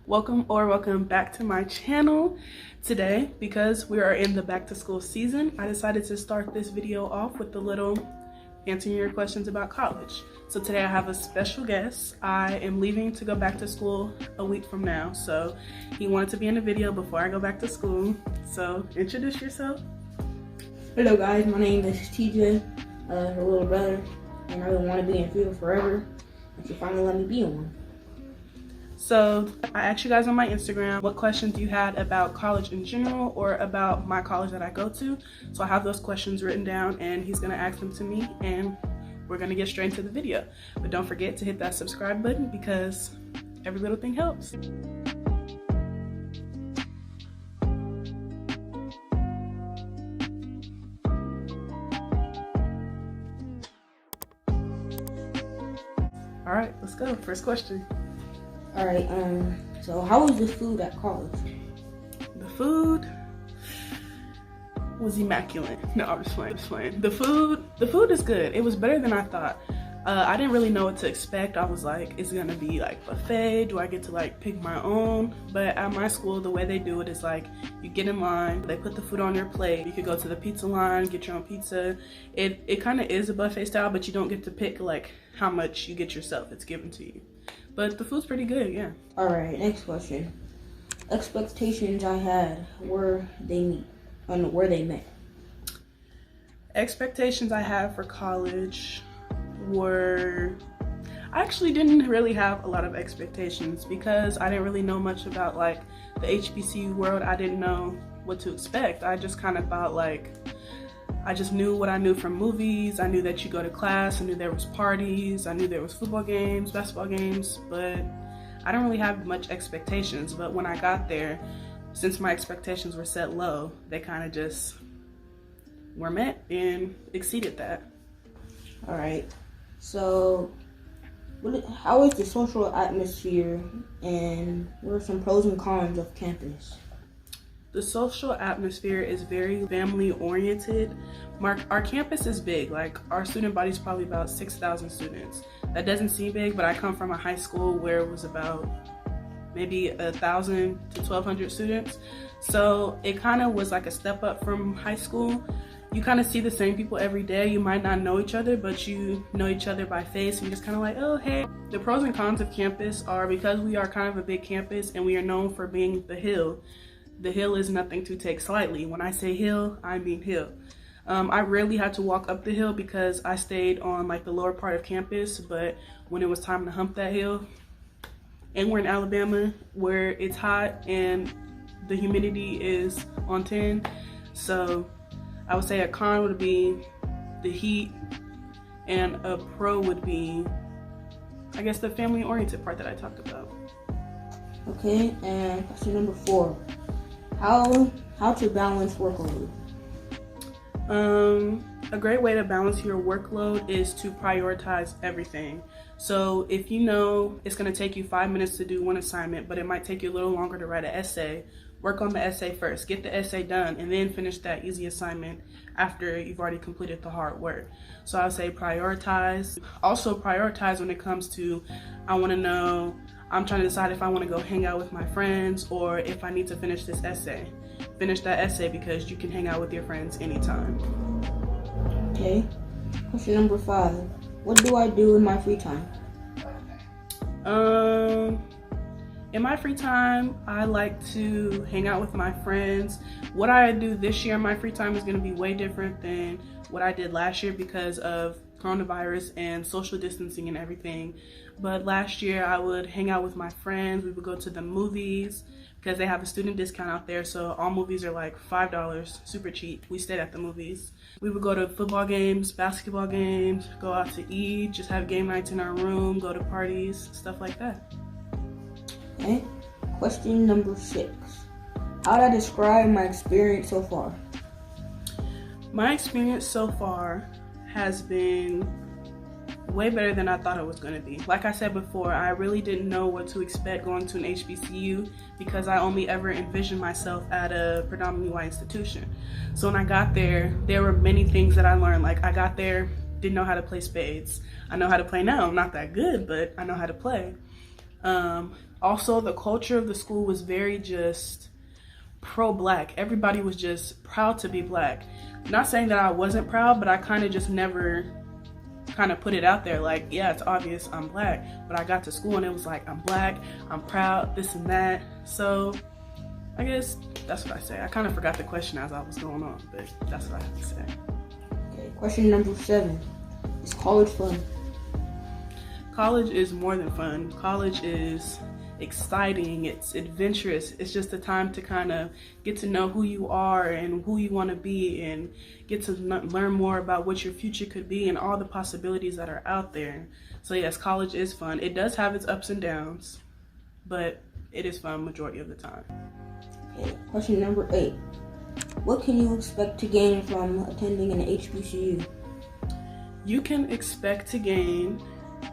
Welcome back to my channel. Today, because we are in the back to school season, I decided to start this video off with a little answering your questions about college. So today I have a special guest. I am leaving to go back to school a week from now, so he wanted to be in the video before I go back to school. So introduce yourself. Hello guys, my name is TJ, her little brother, and I really want to be in field forever, and she finally let me be in one. So I asked you guys on my Instagram what questions you had about college in general or about my college that I go to. So I have those questions written down and he's gonna ask them to me and we're gonna get straight into the video. But don't forget to hit that subscribe button because every little thing helps. All right, let's go. First question. Alright, so how was the food at college? The food was immaculate. No, I'm just playing. The food is good. It was better than I thought. I didn't really know what to expect. I was like, is it gonna be like buffet? Do I get to like pick my own? But at my school, the way they do it is like, you get in line, they put the food on your plate. You could go to the pizza line, get your own pizza. It kind of is a buffet style, but you don't get to pick like how much you get yourself. It's given to you. But the food's pretty good, yeah. Alright, next question. Expectations I had, were they met? Expectations I had for college were, I actually didn't really have a lot of expectations because I didn't really know much about like the HBCU world. I didn't know what to expect. I just kind of thought like, I just knew what I knew from movies. I knew that you go to class. I knew there was parties. I knew there was football games, basketball games, but I don't really have much expectations. But when I got there, since my expectations were set low, they kind of just were met and exceeded that. All right. So, how is the social atmosphere and what are some pros and cons of campus? The social atmosphere is very family oriented. Our campus is big, like our student body is probably about 6,000 students. That doesn't seem big, but I come from a high school where it was about maybe 1,000 to 1,200 students. So it kind of was like a step up from high school. You kind of see the same people every day. You might not know each other, but you know each other by face and you're just kind of like, oh, hey. The pros and cons of campus are because we are kind of a big campus and we are known for being the hill. The hill is nothing to take slightly. When I say hill, I mean hill. I rarely had to walk up the hill because I stayed on like the lower part of campus, but when it was time to hump that hill, and we're in Alabama where it's hot and the humidity is on 10, so I would say a con would be the heat and a pro would be, I guess, the family oriented part that I talked about. Okay, and question number 4. How to balance workload? A great way to balance your workload is to prioritize everything. So if you know it's going to take you 5 minutes to do one assignment, but it might take you a little longer to write an essay, work on the essay first, get the essay done, and then finish that easy assignment after you've already completed the hard work. So I would say prioritize. Also prioritize when it comes to, I'm trying to decide if I want to go hang out with my friends or if I need to finish this essay. Finish that essay because you can hang out with your friends anytime. Okay. Question number 5. What do I do in my free time? In my free time, I like to hang out with my friends. What I do this year in my free time is going to be way different than what I did last year because of coronavirus and social distancing and everything. But last year I would hang out with my friends. We would go to the movies because they have a student discount out there, so all movies are like $5, super cheap. We stayed at the movies. We would go to football games, basketball games, go out to eat, just have game nights in our room, go to parties, stuff like that. Okay. Question number 6. How would I describe my experience so far? My experience so far has been way better than I thought it was going to be. Like I said before, I really didn't know what to expect going to an HBCU because I only ever envisioned myself at a predominantly white institution. So when I got there, there were many things that I learned. Like I got there, didn't know how to play spades. I know how to play now. I'm not that good, but I know how to play. Also, the culture of the school was very just pro-black. Everybody was just proud to be black. Not saying that I wasn't proud, but I kind of just never kind of put it out there like, yeah, it's obvious I'm black. But I got to school and it was like, I'm black, I'm proud, this and that. So I guess that's what I say. I kind of forgot the question as I was going on, but that's what I have to say. Okay, question number 7. Is college fun? College is more than fun. College is exciting, it's adventurous. It's just a time to kind of get to know who you are and who you want to be, and get to learn more about what your future could be and all the possibilities that are out there. So yes, college is fun. It does have its ups and downs, but it is fun majority of the time. Okay, question number 8. What can you expect to gain from attending an HBCU? You can expect to gain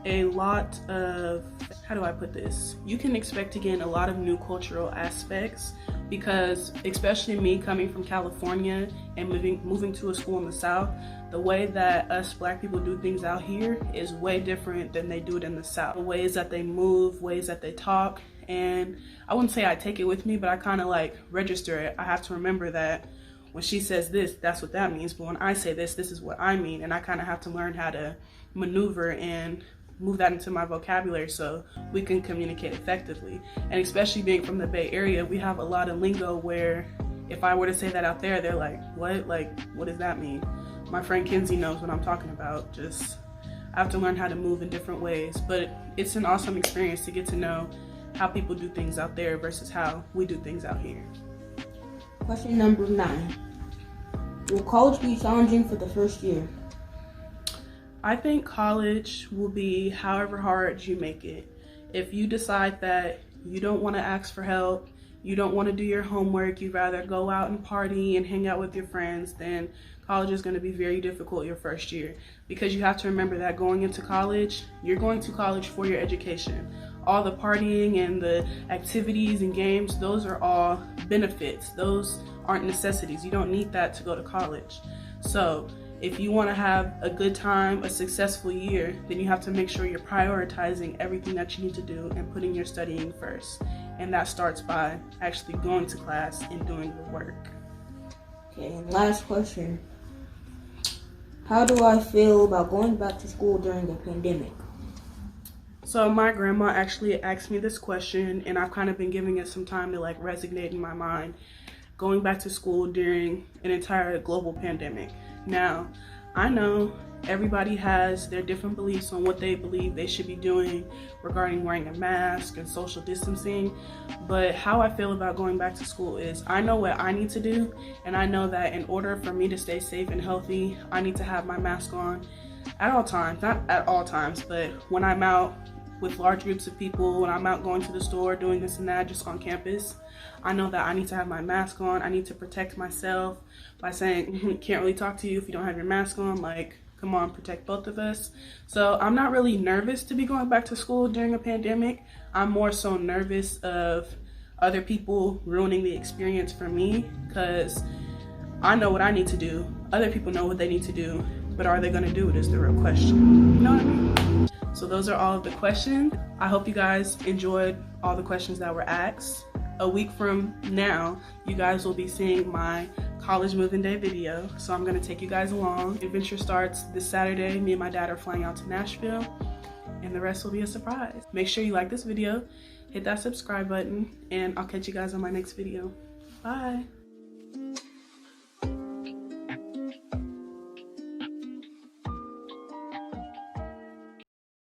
a lot of, how do I put this? You can expect to gain a lot of new cultural aspects, because especially me coming from California and moving to a school in the South, the way that us black people do things out here is way different than they do it in the South. The ways that they move, ways that they talk, and I wouldn't say I take it with me, but I kind of like register it. I have to remember that when she says this, that's what that means, but when I say this, this is what I mean, and I kind of have to learn how to maneuver and move that into my vocabulary so we can communicate effectively. And especially being from the Bay Area, we have a lot of lingo where if I were to say that out there, they're like, what? Like, what does that mean? My friend Kinsey knows what I'm talking about. Just, I have to learn how to move in different ways. But it's an awesome experience to get to know how people do things out there versus how we do things out here. Question number 9. Will college be challenging for the first year? I think college will be however hard you make it. If you decide that you don't want to ask for help, you don't want to do your homework, you'd rather go out and party and hang out with your friends, then college is going to be very difficult your first year. Because you have to remember that going into college, you're going to college for your education. All the partying and the activities and games, those are all benefits. Those aren't necessities. You don't need that to go to college. So if you want to have a good time, a successful year, then you have to make sure you're prioritizing everything that you need to do and putting your studying first. And that starts by actually going to class and doing the work. Okay, and last question. How do I feel about going back to school during the pandemic? So my grandma actually asked me this question, and I've kind of been giving it some time to like resonate in my mind. Going back to school during an entire global pandemic. Now, I know everybody has their different beliefs on what they believe they should be doing regarding wearing a mask and social distancing, but how I feel about going back to school is I know what I need to do, and I know that in order for me to stay safe and healthy, I need to have my mask on at all times. Not at all times, but when I'm out with large groups of people, when I'm out going to the store, doing this and that, just on campus, I know that I need to have my mask on. I need to protect myself by saying, can't really talk to you if you don't have your mask on. Like, come on, protect both of us. So I'm not really nervous to be going back to school during a pandemic. I'm more so nervous of other people ruining the experience for me, because I know what I need to do. Other people know what they need to do, but are they going to do it is the real question. You know what I mean? So those are all of the questions. I hope you guys enjoyed all the questions that were asked. A week from now, you guys will be seeing my college moving day video. So I'm gonna take you guys along. Adventure starts this Saturday. Me and my dad are flying out to Nashville, and the rest will be a surprise. Make sure you like this video, hit that subscribe button, and I'll catch you guys on my next video. Bye.